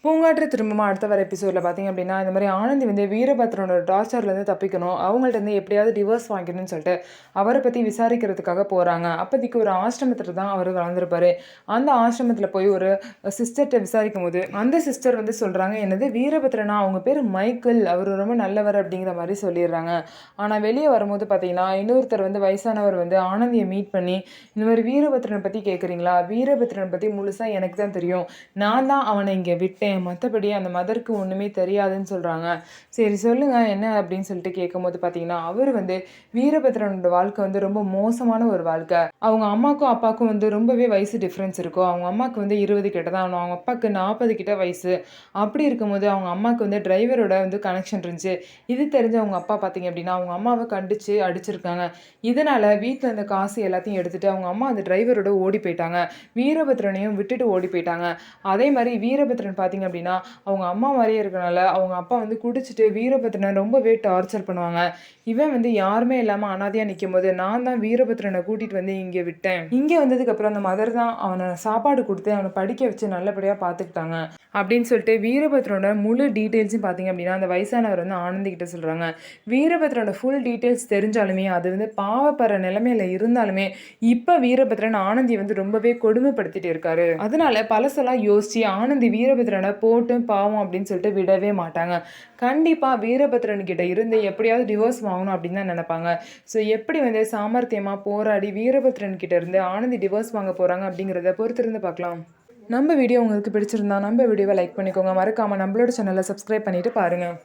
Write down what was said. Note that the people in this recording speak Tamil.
பூங்காற்று திரும்புமா அடுத்த வர எபிசோடில் பார்த்தீங்க அப்படின்னா, இந்த மாதிரி ஆனந்தி வந்து வீரபத்ரனோட டார்ச்சர்லேருந்து தப்பிக்கணும். அவங்கள்ட்டேருந்து எப்படியாவது டிவோர்ஸ் வாங்கிக்கணும்னு சொல்லிட்டு அவரை பற்றி விசாரிக்கிறதுக்காக போகிறாங்க. அப்போதைக்கு ஒரு ஆசிரமத்தில் தான் அவர் வளர்ந்துருப்பாரு. அந்த ஆசிரமத்தில் போய் ஒரு சிஸ்டர்கிட்ட விசாரிக்கும் போது அந்த சிஸ்டர் வந்து சொல்கிறாங்க, என்னது வீரபத்ரனா, அவங்க பேர் மைக்கேல், அவர் ரொம்ப நல்லவர் அப்படிங்கிற மாதிரி சொல்லிடுறாங்க. ஆனால் வெளியே வரும்போது பார்த்தீங்கன்னா, இன்னொருத்தர் வந்து வயசானவர் வந்து ஆனந்தியை மீட் பண்ணி, இந்த மாதிரி வீரபத்ரனை பற்றி கேட்குறீங்களா, வீரபத்ரனை பற்றி முழுசாக எனக்கு தான் தெரியும், நான் தான் அவனை இங்கே விட்டேன், மற்றபடி அந்த மதருக்கு ஒன்றுமே தெரியாதுன்னு சொல்கிறாங்க. சரி சொல்லுங்க என்ன அப்படின்னு சொல்லிட்டு கேட்கும்போது பார்த்தீங்கன்னா, அவர் வந்து வீரபத்ரனோட வாழ்க்கை வந்து ரொம்ப மோசமான ஒரு வாழ்க்கை. அவங்க அம்மாக்கும் அப்பாவுக்கும் வந்து ரொம்பவே வயசு டிஃப்ரென்ஸ் இருக்கும். அவங்க அம்மாவுக்கு வந்து 20 கிட்ட தான் ஆகணும், அவங்க அப்பாவுக்கு 40 கிட்ட வயசு. அப்படி இருக்கும்போது அவங்க அம்மாவுக்கு வந்து டிரைவரோட வந்து கனெக்ஷன் இருந்துச்சு. இது தெரிஞ்ச அவங்க அப்பா பார்த்தீங்க அப்படின்னா, அவங்க அம்மாவை கண்டிச்சு அடிச்சிருக்காங்க. இதனால வீட்டில் இருந்த காசு எல்லாத்தையும் எடுத்துட்டு அவங்க அம்மா அந்த டிரைவரோட ஓடி போயிட்டாங்க. வீரபத்ரனையும் விட்டுட்டு ஓடி போயிட்டாங்க. அதே மாதிரி வீரபத்ரன் பார்த்தீங்க அப்படின்னா, அவங்க அம்மா மாதிரியே இருக்கனால அவங்க அப்பா வந்து குடிச்சிட்டு வீரபத்ரனை ரொம்பவே டார்ச்சர் பண்ணுவாங்க. இவன் வந்து யாருமே இல்லாமல் அனாதையாக நிற்கும்போது, நான் தான் வீரபத்ரனை கூட்டிகிட்டு வந்து இங்கே விட்டேன். இங்கே வந்ததுக்கப்புறம் அந்த மதர் தான் அவனை சாப்பாடு கொடுத்து அவனை படிக்க வச்சு நல்லபடியாக பார்த்துக்கிட்டாங்க அப்படின்னு சொல்லிட்டு வீரபத்ரனோட முழு டீட்டெயில்ஸும் பார்த்தீங்க அப்படின்னா அந்த வயசானவர் வந்து ஆனந்தி கிட்ட சொல்கிறாங்க. வீரபத்ரனோட ஃபுல் டீட்டெயில்ஸ் தெரிஞ்சாலுமே, அது வந்து பாவப்படுற நிலைமையில இருந்தாலுமே, இப்போ வீரபத்ரன் ஆனந்தி வந்து ரொம்பவே கொடுமைப்படுத்திட்டு இருக்காரு. அதனால பழசெல்லாம் யோசிச்சு ஆனந்தி வீரபத்ரனை போட்டும் பாவம் அப்படின்னு சொல்லிட்டு விடவே மாட்டாங்க. கண்டிப்பாக வீரபத்ரன் கிட்ட இருந்து எப்படியாவது டிவோர்ஸ் வாங்கணும் அப்படின்னு தான் நினைப்பாங்க. ஸோ எப்படி வந்து சாமர்த்தியமாக போராடி வீரபத்ரன் கிட்ட இருந்து ஆனந்தி டிவோர்ஸ் வாங்க போகிறாங்க அப்படிங்கிறத பொறுத்திருந்து பார்க்கலாம். நம்ம வீடியோ உங்களுக்கு பிடிச்சிருந்தா நம்ம வீடியோவை லைக் பண்ணிக்கோங்க. மறக்காமல் நம்மளோட சேனலை சப்ஸ்கிரைப் பண்ணிட்டு பாருங்கள்.